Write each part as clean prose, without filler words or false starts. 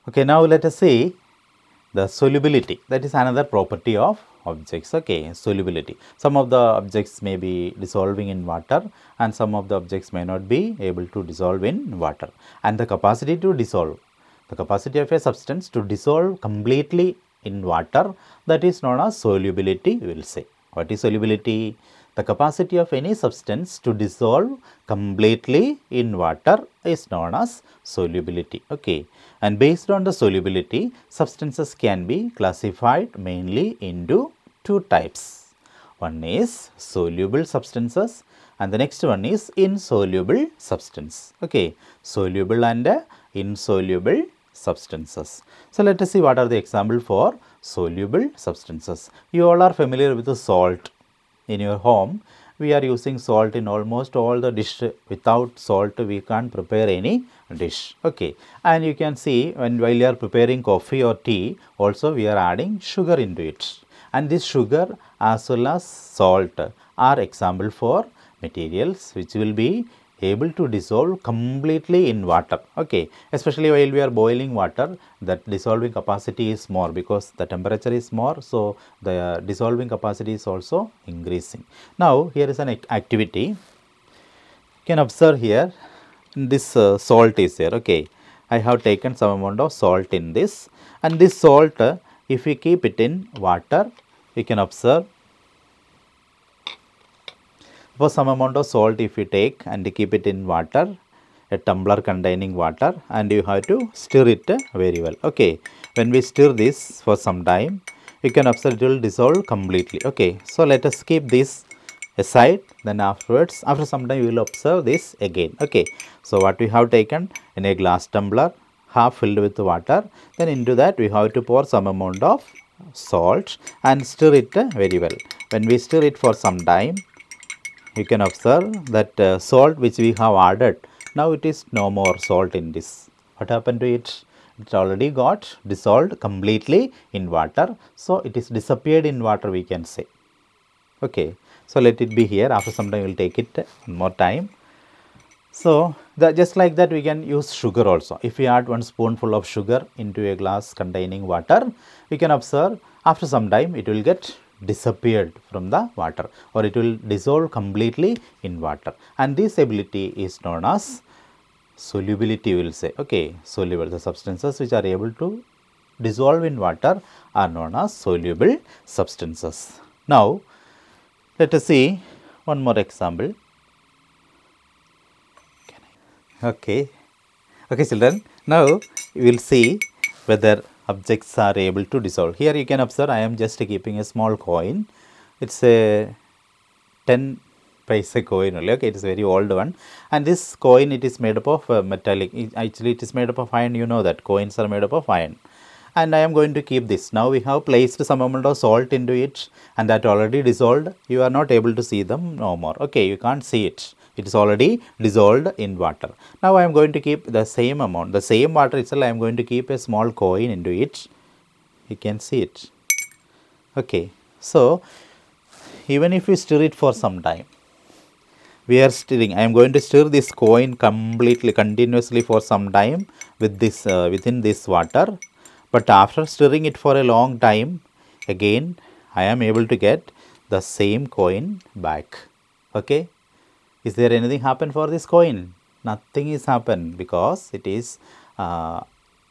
Okay, now let us see the solubility. That is another property of objects. Okay, solubility. Some of the objects may be dissolving in water and some of the objects may not be able to dissolve in water. And the capacity to dissolve, the capacity of a substance to dissolve completely in water, that is known as solubility, we will say. What is solubility? The capacity of any substance to dissolve completely in water is known as solubility. Okay. And based on the solubility, substances can be classified mainly into two types. One is soluble substances and the next one is insoluble substance. Okay. Soluble and insoluble substances. So, let us see what are the example for soluble substances. You all are familiar with the salt. In your home, we are using salt in almost all the dish. Without salt, we can't prepare any dish. Okay, and you can see while you are preparing coffee or tea, also we are adding sugar into it. And this sugar as well as salt are example for materials which will be able to dissolve completely in water. Okay, especially while we are boiling water, that dissolving capacity is more because the temperature is more, so the dissolving capacity is also increasing. Now here is an activity. You can observe here this salt is there. Okay, I have taken some amount of salt in this, and this salt if we keep it in water, you can observe. For some amount of salt if you take and keep it in water, a tumbler containing water, and you have to stir it very well. Okay, when we stir this for some time, you can observe it will dissolve completely. Okay, so let us keep this aside, then afterwards, after some time you will observe this again. Okay, so what we have taken in a glass tumbler, half filled with water, then into that we have to pour some amount of salt and stir it very well. When we stir it for some time, you can observe that salt which we have added, now it is no more salt in this. What happened to it? It already got dissolved completely in water. So, it is disappeared in water, we can say. Okay. So, let it be here. After some time we will take it one more time. So, just like that we can use sugar also. If we add 1 spoonful of sugar into a glass containing water, we can observe after some time it will get disappeared from the water, or it will dissolve completely in water, and this ability is known as solubility, we will say. Okay, soluble, the substances which are able to dissolve in water are known as soluble substances. Now let us see one more example. Okay, children, now we will see whether objects are able to dissolve. Here you can observe I am just keeping a small coin. It's a 10 paise coin only. Okay, it is very old one, and this coin, it is made up of metallic. Actually it is made up of iron. You know that coins are made up of iron, and I am going to keep this. Now we have placed some amount of salt into it, and that already dissolved. You are not able to see them no more. Okay, you can't see it. It is already dissolved in water. Now I am going to keep the same amount, the same water itself. I am going to keep a small coin into it. You can see it. Okay, so even if we stir it for some time, we are stirring. I am going to stir this coin completely, continuously for some time with this within this water. But after stirring it for a long time, again I am able to get the same coin back. Okay. Is there anything happen for this coin? Nothing is happened because it is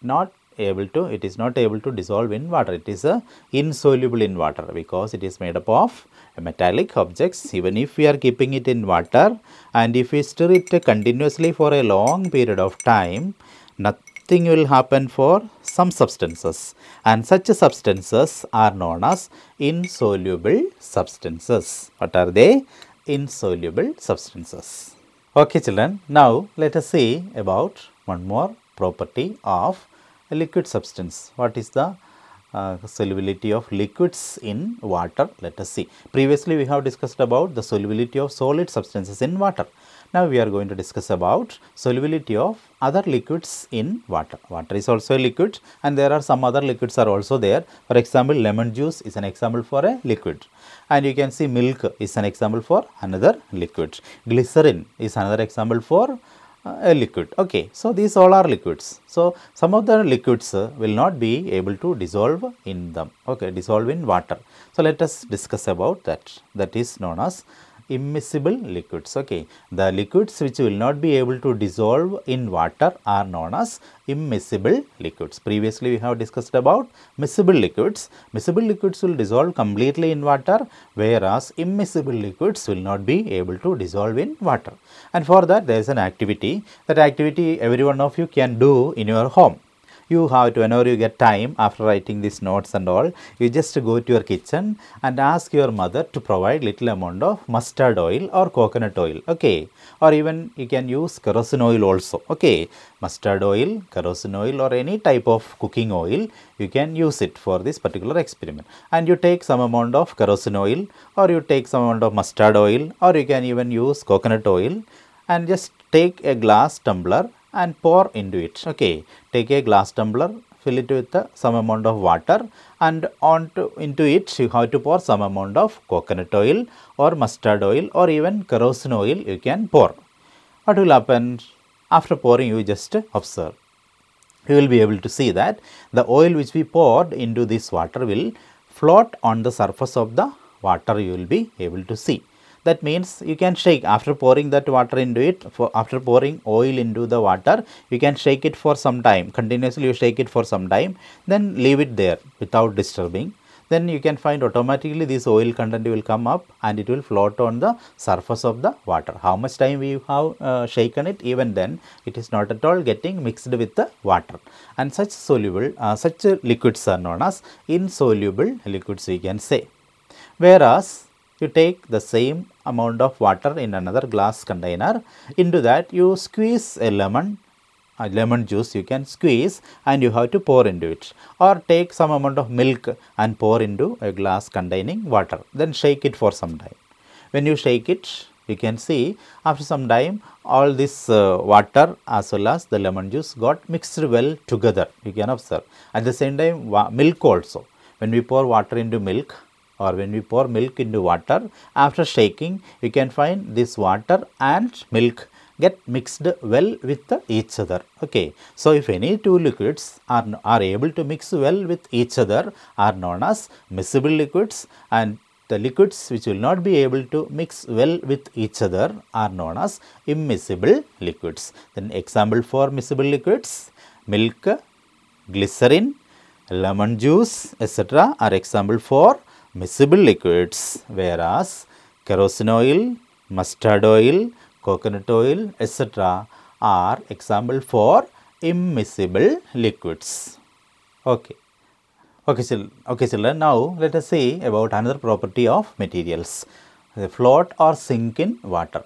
not able to dissolve in water. It is insoluble in water because it is made up of metallic objects. Even if we are keeping it in water and if we stir it continuously for a long period of time, nothing will happen for some substances, and such substances are known as insoluble substances. What are they? Insoluble substances. Okay, children, now let us see about one more property of a liquid substance. What is the solubility of liquids in water? Let us see. Previously we have discussed about the solubility of solid substances in water. Now we are going to discuss about solubility of other liquids in water. Water is also a liquid, and there are some other liquids are also there. For example, lemon juice is an example for a liquid, and you can see milk is an example for another liquid. Glycerin is another example for a liquid. Okay, so these all are liquids. So some of the liquids will not be able to dissolve in them. Okay, dissolve in water. So let us discuss about that. That is known as immiscible liquids. Okay, the liquids which will not be able to dissolve in water are known as immiscible liquids. Previously we have discussed about miscible liquids. Miscible liquids will dissolve completely in water, whereas immiscible liquids will not be able to dissolve in water. And for that there is an activity. That activity every one of you can do in your home. You have to, whenever you get time after writing these notes and all, you just go to your kitchen and ask your mother to provide little amount of mustard oil or coconut oil. Okay, or even you can use kerosene oil also. Okay, mustard oil, kerosene oil, or any type of cooking oil, you can use it for this particular experiment. And you take some amount of kerosene oil, or you take some amount of mustard oil, or you can even use coconut oil, and just take a glass tumbler and pour into it. Okay, take a glass tumbler, fill it with some amount of water, and into it you have to pour some amount of coconut oil or mustard oil or even kerosene oil you can pour. What will happen? After pouring, you just observe. You will be able to see that the oil which we poured into this water will float on the surface of the water. You will be able to see. That means you can shake after pouring that water into it. After pouring oil into the water, you can shake it for some time. Continuously you shake it for some time, then leave it there without disturbing. Then you can find automatically this oil content will come up and it will float on the surface of the water. How much time we have shaken it, even then it is not at all getting mixed with the water. And such liquids are known as insoluble liquids, we can say. Whereas you take the same amount of water in another glass container, into that you squeeze a lemon juice you can squeeze and you have to pour into it, or take some amount of milk and pour into a glass containing water, then shake it for some time. When you shake it, you can see after some time all this water as well as the lemon juice got mixed well together, you can observe. At the same time milk also, when we pour water into milk or when we pour milk into water, after shaking you can find this water and milk get mixed well with each other. Okay, so if any two liquids are able to mix well with each other are known as miscible liquids, and the liquids which will not be able to mix well with each other are known as immiscible liquids. Then example for miscible liquids: milk, glycerin, lemon juice, etc. are example for miscible liquids, whereas kerosene oil, mustard oil, coconut oil, etc. are example for immiscible liquids. Okay. Okay, children. Now let us see about another property of materials. They float or sink in water.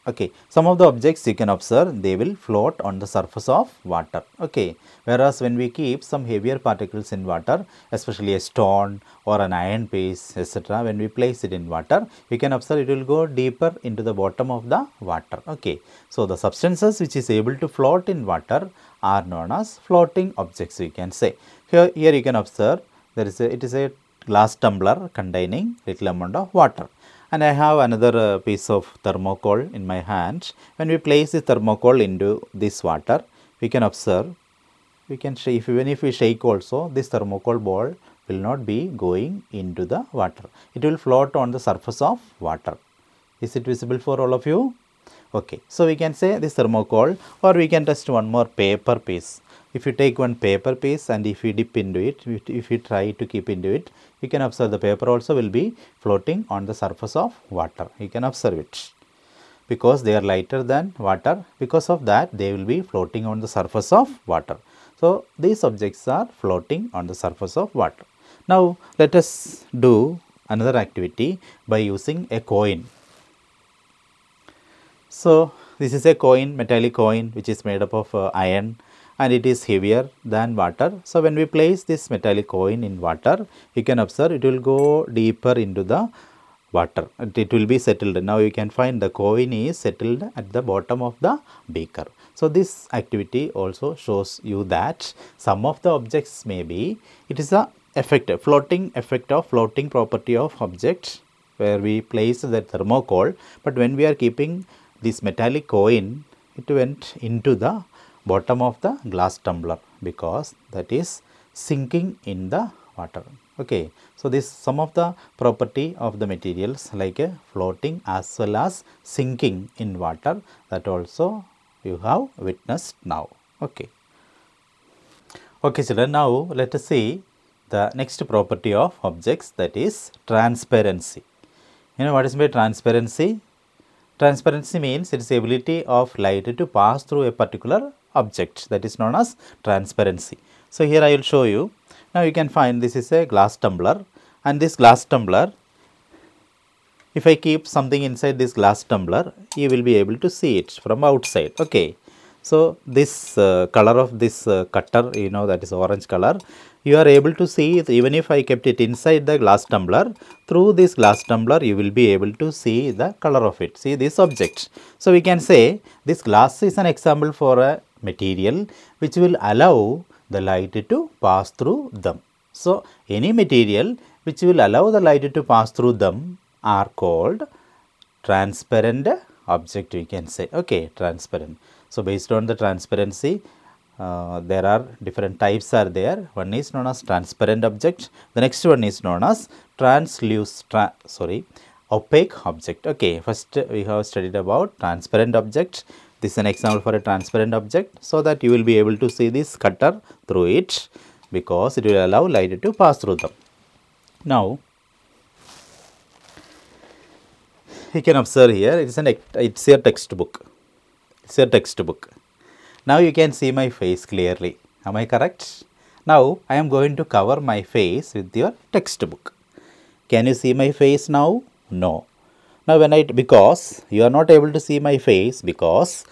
Okay, some of the objects you can observe, they will float on the surface of water. Okay, whereas when we keep some heavier particles in water, especially a stone or an iron piece, etc., when we place it in water, you can observe it will go deeper into the bottom of the water. Okay, so the substances which is able to float in water are known as floating objects, we can say. Here you can observe it is a glass tumbler containing little amount of water. And I have another piece of thermocol in my hand. When we place the thermocol into this water, we can observe, even if we shake also, this thermocol ball will not be going into the water. It will float on the surface of water. Is it visible for all of you? Okay, so we can say this thermocol, or we can test one more paper piece. If you take one paper piece and if you dip into it, if you try to keep into it, you can observe the paper also will be floating on the surface of water. You can observe it. Because they are lighter than water, because of that they will be floating on the surface of water. So these objects are floating on the surface of water. Now let us do another activity by using a coin. So this is a coin, metallic coin, which is made up of iron, and it is heavier than water. So when we place this metallic coin in water, you can observe it will go deeper into the water. It will be settled. Now you can find the coin is settled at the bottom of the beaker. So this activity also shows you that some of the objects may be, it is a floating property of object where we place the thermocol, but when we are keeping this metallic coin it went into the bottom of the glass tumbler because that is sinking in the water. Okay, so this some of the property of the materials like floating as well as sinking in water, that also you have witnessed now. Okay. Okay children, now let us see the next property of objects, that is transparency. You know what is by transparency? Transparency means its ability of light to pass through a particular object, that is known as transparency. So here I will show you. Now you can find this is a glass tumbler, and this glass tumbler, if I keep something inside this glass tumbler, you will be able to see it from outside. Okay. So this color of this cutter, you know, that is orange color, you are able to see it even if I kept it inside the glass tumbler. Through this glass tumbler you will be able to see the color of it, see this object. So we can say this glass is an example for a material which will allow the light to pass through them. So any material which will allow the light to pass through them are called transparent object, we can say. Okay, transparent. So based on the transparency, there are different types are there. One is known as transparent object. The next one is known as opaque object. Okay, first we have studied about transparent object. This is an example for a transparent object, so that you will be able to see this cutter through it because it will allow light to pass through them. Now you can observe here, it's a textbook. It's a textbook. Now you can see my face clearly. Am I correct? Now I am going to cover my face with your textbook. Can you see my face now? No. Now because you are not able to see my face because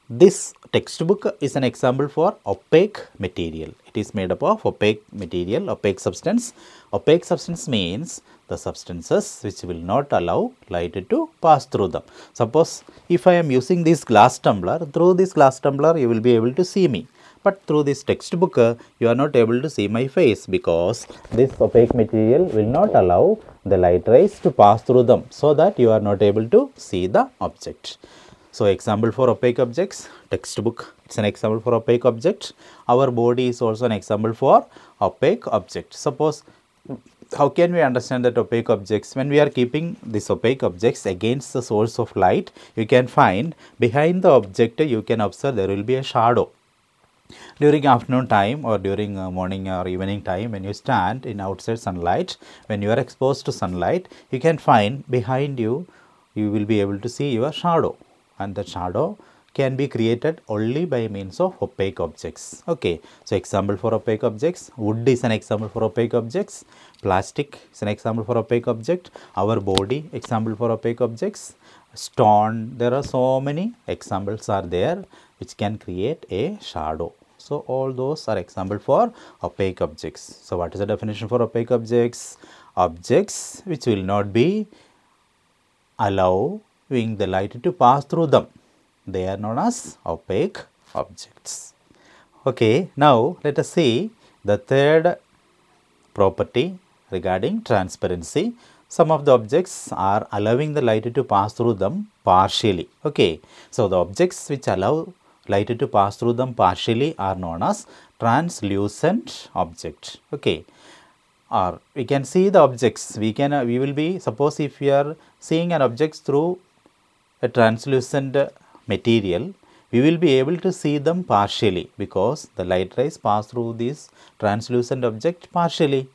this textbook is an example for opaque material. It is made up of opaque material, opaque substance. Opaque substance means the substances which will not allow light to pass through them. Suppose if I am using this glass tumbler, through this glass tumbler you will be able to see me. But through this textbook you are not able to see my face because this opaque material will not allow the light rays to pass through them, so that you are not able to see the object. So example for opaque objects, textbook, it's an example for opaque object. Our body is also an example for opaque object. Suppose, how can we understand that opaque objects? When we are keeping these opaque objects against the source of light, you can find behind the object, you can observe there will be a shadow. During afternoon time or during morning or evening time, when you stand in outside sunlight, when you are exposed to sunlight, you can find behind you, you will be able to see your shadow. And the shadow can be created only by means of opaque objects. Okay, so example for opaque objects, wood is an example for opaque objects, plastic is an example for opaque object, our body example for opaque objects, stone, there are so many examples are there which can create a shadow. So all those are example for opaque objects. So what is the definition for opaque objects? Objects which will not be allowing the light to pass through them. They are known as opaque objects. Okay, now let us see the third property regarding transparency. Some of the objects are allowing the light to pass through them partially. Okay, so the objects which allow light to pass through them partially are known as translucent object. Okay, or we can see the objects. We will be, suppose if we are seeing an object through a translucent material, we will be able to see them partially because the light rays pass through this translucent object partially.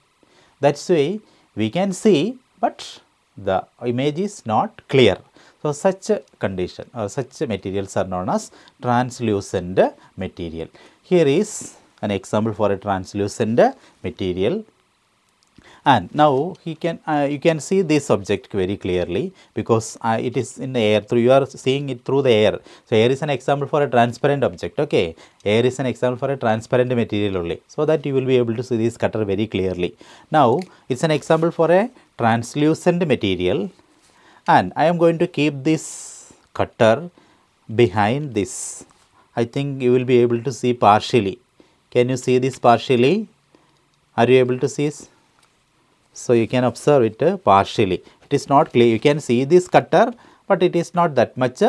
That's why we can see, but the image is not clear. So such a condition or such materials are known as translucent material. Here is an example for a translucent material. And now you can see this object very clearly because it is in the air. Through you are seeing it through the air. So air is an example for a transparent object. Okay, air is an example for a transparent material only. So that you will be able to see this cutter very clearly. Now it's an example for a translucent material, and I am going to keep this cutter behind this. I think you will be able to see partially. Can you see this partially? Are you able to see this? So you can observe it partially. It is not clear. You can see this cutter, but it is not that much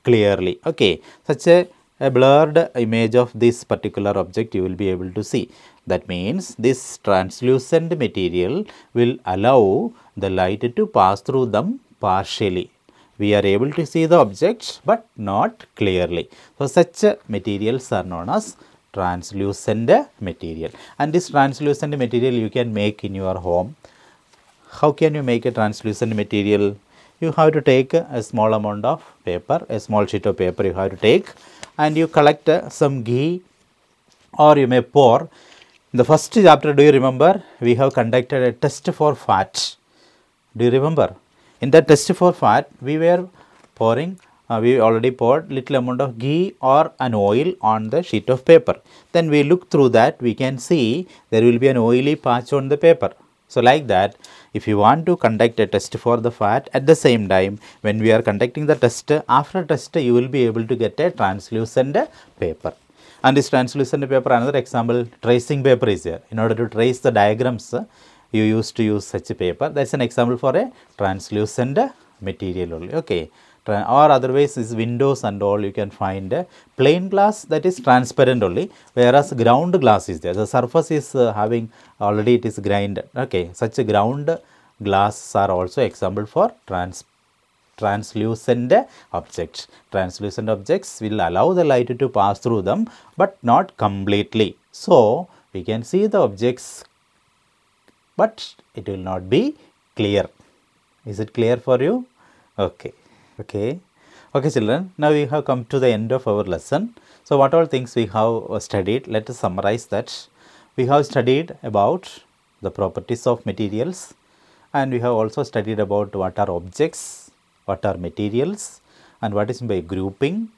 clearly. Okay, such a blurred image of this particular object you will be able to see. That means this translucent material will allow the light to pass through them partially. We are able to see the objects but not clearly. So, such materials are known as translucent material, and this translucent material you can make in your home. How can you make a translucent material? You have to take a small amount of paper, a small sheet of paper you have to take, and you collect some ghee, or you may pour. In the first chapter, do you remember, we have conducted a test for fat. Do you remember? In that test for fat, we were pouring, we already poured little amount of ghee or an oil on the sheet of paper. Then we look through that, we can see there will be an oily patch on the paper. So, like that, if you want to conduct a test for the fat, at the same time, when we are conducting the test, after test, you will be able to get a translucent paper. And this translucent paper, another example, tracing paper is here. In order to trace the diagrams, you used to use such a paper. That's an example for a translucent material only. Okay. Or otherwise, is windows and all, you can find a plain glass that is transparent only, whereas ground glass is there. The surface is having already it is grinded. Okay, such a ground glass are also example for translucent objects. Translucent objects will allow the light to pass through them, but not completely. So, we can see the objects, but it will not be clear. Is it clear for you? Okay. Okay, children, now we have come to the end of our lesson. So, what all things we have studied? Let us summarize that. We have studied about the properties of materials, and we have also studied about what are objects, what are materials, and what is by grouping,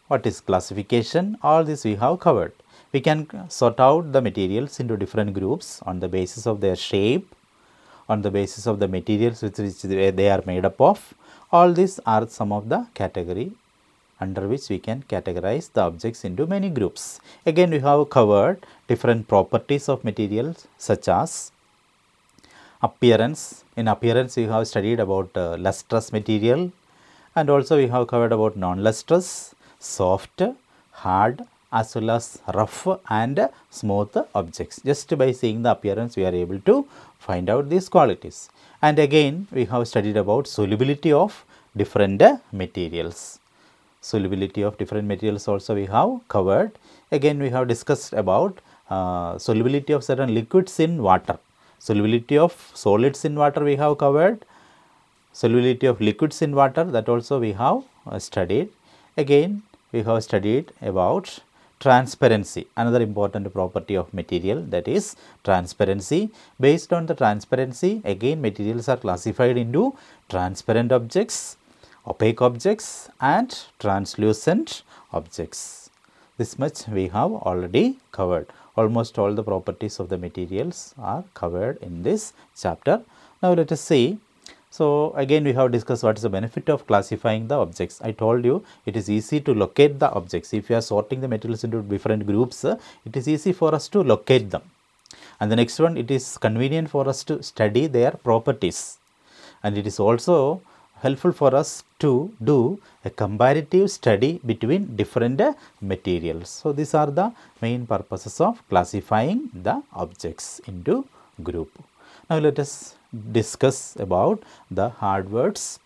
what is classification. All this we have covered. We can sort out the materials into different groups on the basis of their shape, on the basis of the materials which they are made up of. All these are some of the category under which we can categorize the objects into many groups. Again, we have covered different properties of materials such as appearance. In appearance, we have studied about lustrous material, and also we have covered about non-lustrous, soft, hard, as well as rough and smooth objects. Just by seeing the appearance, we are able to find out these qualities. And again, we have studied about solubility of different materials. Solubility of different materials also we have covered. Again, we have discussed about solubility of certain liquids in water. Solubility of solids in water we have covered. Solubility of liquids in water, that also we have studied. Again, we have studied about transparency, another important property of material, that is transparency. Based on the transparency, again materials are classified into transparent objects, opaque objects, and translucent objects. This much we have already covered. Almost all the properties of the materials are covered in this chapter. Now let us see. So, again we have discussed what is the benefit of classifying the objects. I told you it is easy to locate the objects. If you are sorting the materials into different groups, it is easy for us to locate them. And the next one, it is convenient for us to study their properties. And it is also helpful for us to do a comparative study between different materials. So, these are the main purposes of classifying the objects into group. Now, let us discuss about the hard words.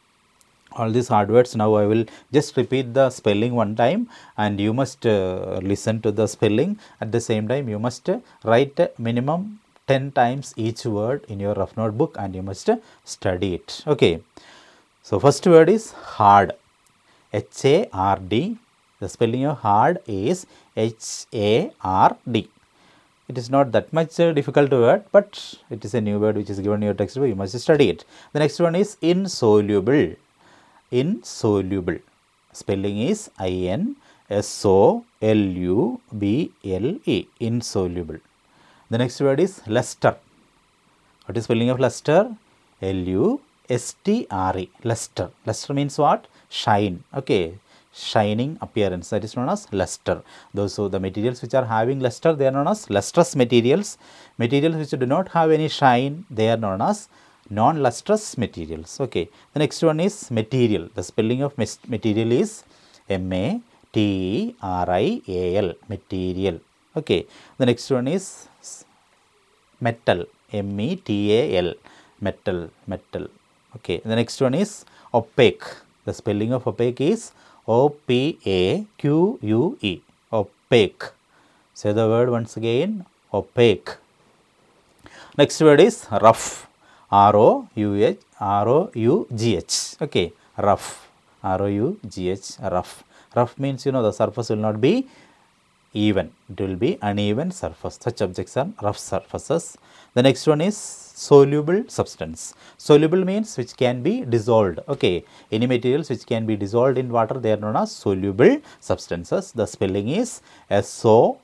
All these hard words, now I will just repeat the spelling one time, and you must listen to the spelling. At the same time, you must write minimum 10 times each word in your rough notebook, and you must study it. Okay. So, first word is hard, H-A-R-D. The spelling of hard is H-A-R-D. It is not that much difficult word, but it is a new word which is given in your textbook. You must study it. The next one is insoluble. Insoluble. Spelling is I-N-S-O-L-U-B-L-E. Insoluble. The next word is luster. What is spelling of luster? L-U-S-T-R-E. Luster. Luster means what? Shine. Okay. Shining appearance, that is known as luster. So the materials which are having luster, they are known as lustrous materials. Materials which do not have any shine, they are known as non-lustrous materials. Okay. The next one is material. The spelling of material is M-A-T-E-R-I-A-L, material. Okay. The next one is metal, M-E-T-A-L, metal, metal. Okay. The next one is opaque. The spelling of opaque is O-P-A-Q-U-E, opaque. Say the word once again, opaque. Next word is rough, R-O-U-G-H, okay, rough, R-O-U-G-H, rough. Rough means, the surface will not be even, it will be uneven surface. Such objects are rough surfaces. The next one is soluble substance. Soluble means which can be dissolved. Okay, any materials which can be dissolved in water, they are known as soluble substances. The spelling is S-O-L-U-B-L-E,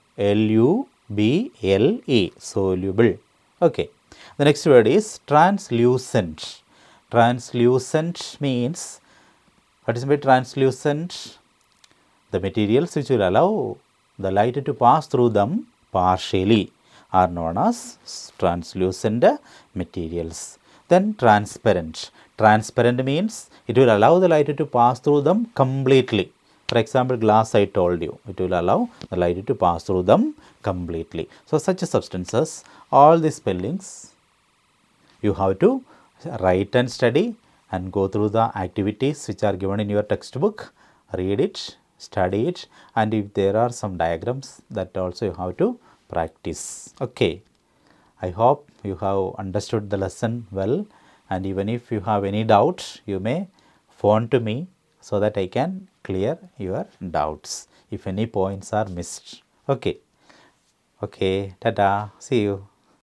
soluble. Okay. The next word is translucent. Translucent means, what is by translucent? The materials which will allow the light to pass through them partially are known as translucent materials. Then transparent. Transparent means it will allow the light to pass through them completely. For example, glass, I told you, it will allow the light to pass through them completely. So, such substances, all the spellings you have to write and study and go through the activities which are given in your textbook, read it, study it, and if there are some diagrams, that also you have to practice. Okay. I hope you have understood the lesson well, and even if you have any doubt, you may phone to me so that I can clear your doubts if any points are missed. Okay. Okay, tada, see you.